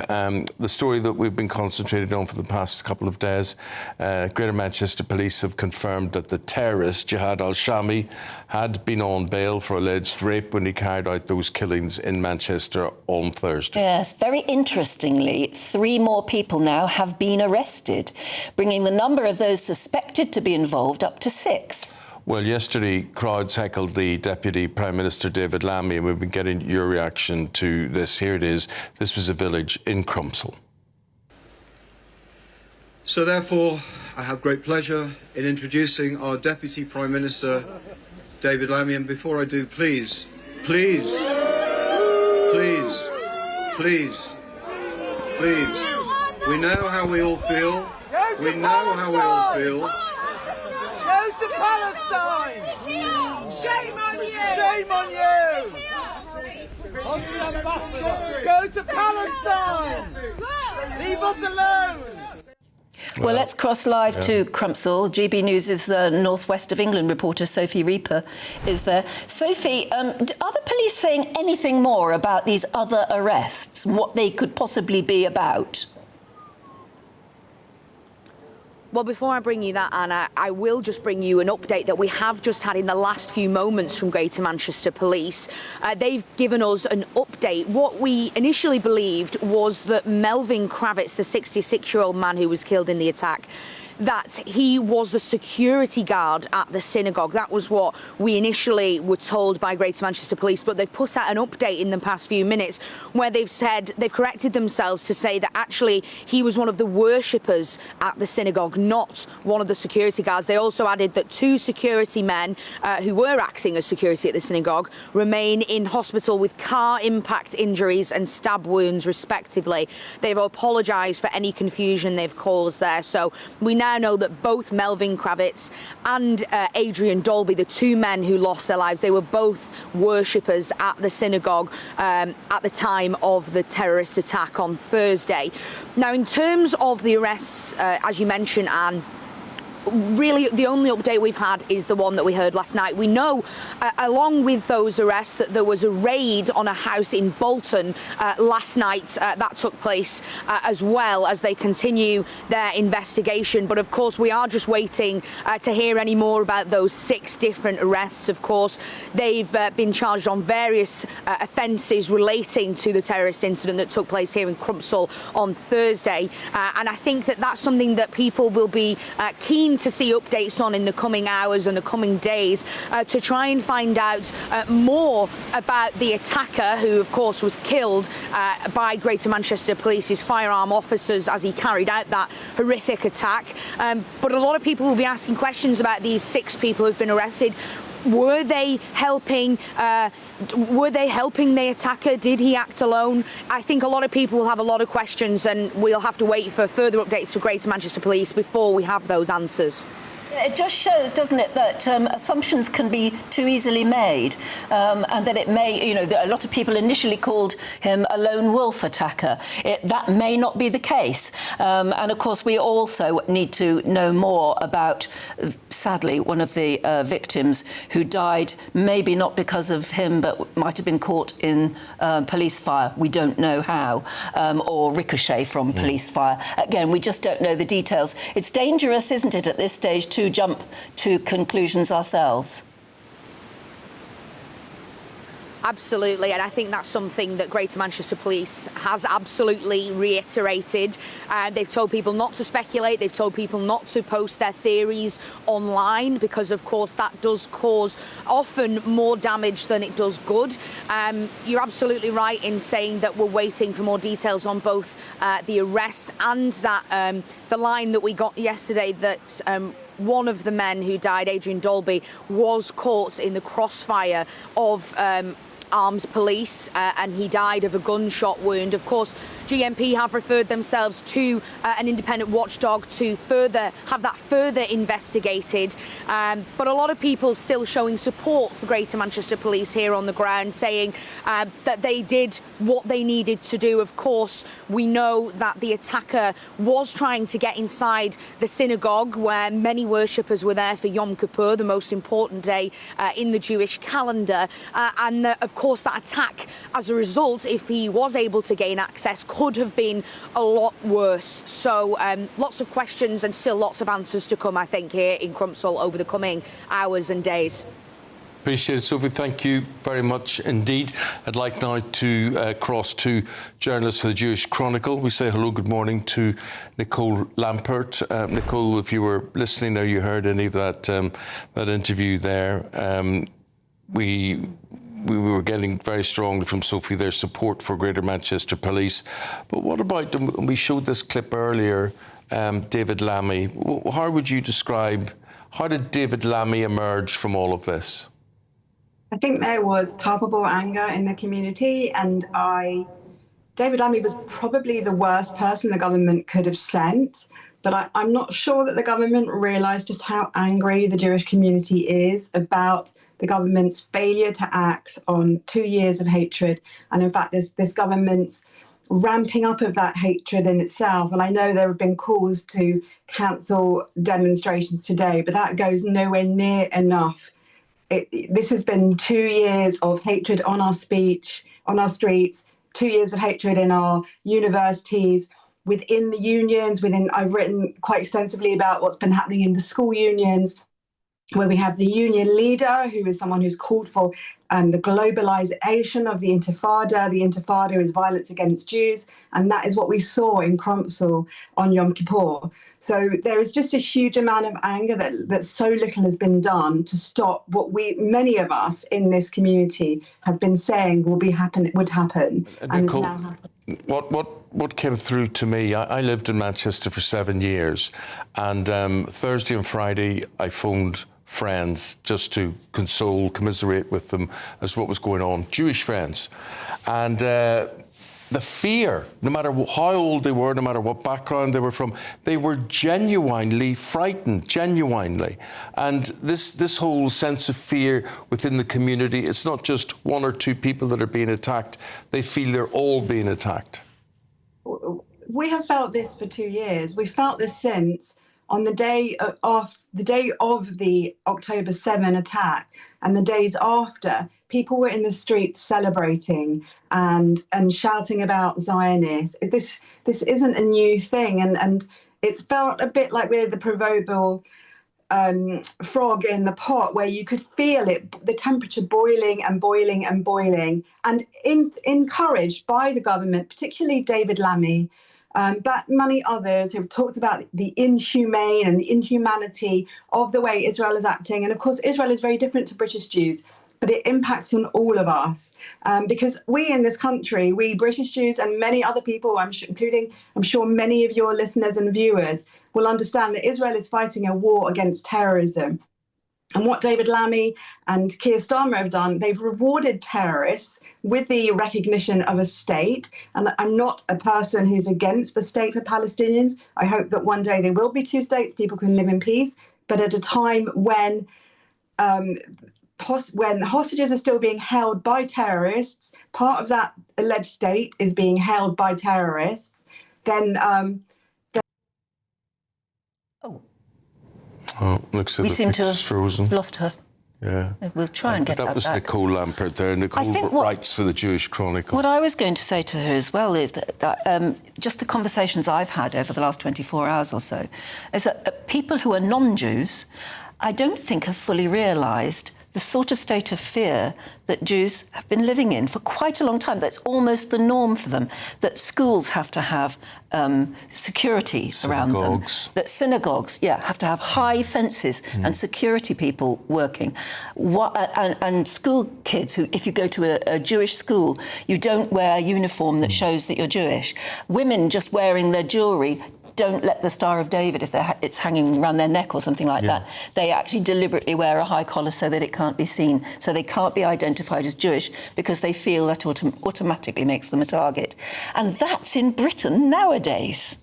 The story that we've been concentrating on for the past couple of days, Greater Manchester Police have confirmed that the terrorist, Jihad al-Shami, had been on bail for alleged rape when he carried out those killings in Manchester on Thursday. Yes, very interestingly, 3 more people now have been arrested, bringing the number of those suspected to be involved up to 6. Well, yesterday, crowds heckled the Deputy Prime Minister David Lammy, and we've been getting your reaction to this. Here it is. This was a village in Crumpsall. So therefore, I have great pleasure in introducing our Deputy Prime Minister, David Lammy. And before I do, please, we know how we all feel. We know how we all feel. Go to Palestine! Shame on you! Shame on you! Go to Palestine! Leave us alone! Well, let's cross live to Crumpsall. GB News' northwest of England reporter Sophie Reaper is there. Sophie, are the police saying anything more about these other arrests, what they could possibly be about? Well, before I bring you that, Anna, I will just bring you an update that we have just had in the last few moments from Greater Manchester Police. They've given us an update. What we initially believed was that Melvin Kravitz, the 66-year-old man who was killed in the attack, that he was the security guard at the synagogue. That was what we initially were told by Greater Manchester Police, but they've put out an update in the past few minutes where they've said, they've corrected themselves to say that actually he was one of the worshippers at the synagogue, not one of the security guards. They also added that 2 security men who were acting as security at the synagogue remain in hospital with car impact injuries and stab wounds, respectively. They've apologised for any confusion they've caused there. So we now know that both Melvin Kravitz and Adrian Dolby, the 2 men who lost their lives, they were both worshippers at the synagogue at the time of the terrorist attack on Thursday. Now, in terms of the arrests, as you mentioned, Anne, really the only update we've had is the one that we heard last night. We know, along with those arrests, that there was a raid on a house in Bolton last night. That took place as well as they continue their investigation. But of course, we are just waiting to hear any more about those 6 different arrests. Of course, they've been charged on various offences relating to the terrorist incident that took place here in Crumpsall on Thursday. And I think that that's something that people will be keen to see updates on in the coming hours and the coming days, to try and find out more about the attacker, who of course was killed by Greater Manchester Police's firearm officers as he carried out that horrific attack. But a lot of people will be asking questions about these 6 people who've been arrested. Were they helping? Were they helping the attacker? Did he act alone? I think a lot of people will have a lot of questions, and we'll have to wait for further updates from Greater Manchester Police before we have those answers. It just shows, doesn't it, that assumptions can be too easily made, and that it may, you know, a lot of people initially called him a lone wolf attacker. That may not be the case. And of course, we also need to know more about, sadly, one of the victims who died, maybe not because of him, but might have been caught in police fire. We don't know how, or ricochet from police fire. Again, we just don't know the details. It's dangerous, isn't it, at this stage, to jump to conclusions ourselves. Absolutely, and I think that's something that Greater Manchester Police has absolutely reiterated. They've told people not to speculate, they've told people not to post their theories online, because of course that does cause often more damage than it does good. You're absolutely right in saying that we're waiting for more details on both the arrests and that the line that we got yesterday that one of the men who died, Adrian Dolby, was caught in the crossfire of armed police, and he died of a gunshot wound. Of course, GMP have referred themselves to an independent watchdog to have that further investigated. But a lot of people still showing support for Greater Manchester Police here on the ground, saying that they did what they needed to do. Of course, we know that the attacker was trying to get inside the synagogue, where many worshippers were there for Yom Kippur, the most important day in the Jewish calendar. And of course, that attack, as a result, if he was able to gain access, could have been a lot worse. So lots of questions and still lots of answers to come, I think, here in Crumpsall over the coming hours and days. Appreciate it, Sophie. Thank you very much indeed. I'd like now to cross to journalist for the Jewish Chronicle. We say hello, good morning to Nicole Lampert. Nicole, if you were listening or you heard any of that interview there, we were getting very strongly from Sophie their support for Greater Manchester Police. But what about, we showed this clip earlier, David Lammy. How would you describe, how did David Lammy emerge from all of this? I think there was palpable anger in the community, and David Lammy was probably the worst person the government could have sent, but I'm not sure that the government realised just how angry the Jewish community is about the government's failure to act on 2 years of hatred, and in fact this government's ramping up of that hatred in itself. And I know there have been calls to cancel demonstrations today, but that goes nowhere near enough. This has been 2 years of hatred on our speech, on our streets, 2 years of hatred in our universities, within the unions, I've written quite extensively about what's been happening in the school unions, where we have the union leader, who is someone who's called for the globalization of the Intifada. The Intifada is violence against Jews, and that is what we saw in Crumpsall on Yom Kippur. So there is just a huge amount of anger that so little has been done to stop what many of us in this community have been saying would happen, and Nicole, is now happening. What came through to me, I lived in Manchester for 7 years, and Thursday and Friday I phoned friends just to console, commiserate with them as to what was going on, Jewish friends. And the fear, no matter how old they were, no matter what background they were from, they were genuinely frightened, genuinely. And this whole sense of fear within the community, it's not just one or two people that are being attacked, they feel they're all being attacked. We have felt this for 2 years. We felt this since on the day of the October 7 attack and the days after. People were in the streets celebrating and shouting about Zionists. This isn't a new thing, and it's felt a bit like we're the proverbial frog in the pot, where you could feel it, the temperature boiling and boiling and boiling, and encouraged by the government, particularly David Lammy, but many others who have talked about the inhumane and the inhumanity of the way Israel is acting. And of course, Israel is very different to British Jews, but it impacts on all of us, because we in this country, we British Jews and many other people, including I'm sure many of your listeners and viewers, will understand that Israel is fighting a war against terrorism. And what David Lammy and Keir Starmer have done, they've rewarded terrorists with the recognition of a state. And I'm not a person who's against the state for Palestinians. I hope that one day there will be two states, people can live in peace. But at a time when hostages are still being held by terrorists, part of that alleged state is being held by terrorists, then Looks like we the seem to have frozen. lost her. Yeah. We'll try and get that was back. Nicole Lampert there. Nicole writes for the Jewish Chronicle. What I was going to say to her as well is that just the conversations I've had over the last 24 hours or so is that people who are non-Jews, I don't think have fully realised the sort of state of fear that Jews have been living in for quite a long time. That's almost the norm for them, that schools have to have security around them. That synagogues, have to have high fences and security people working. And school kids who, if you go to a Jewish school, you don't wear a uniform that shows that you're Jewish. Women just wearing their jewellery, don't let the Star of David, if it's hanging around their neck or something like that, they actually deliberately wear a high collar so that it can't be seen, so they can't be identified as Jewish because they feel that automatically makes them a target. And that's in Britain nowadays.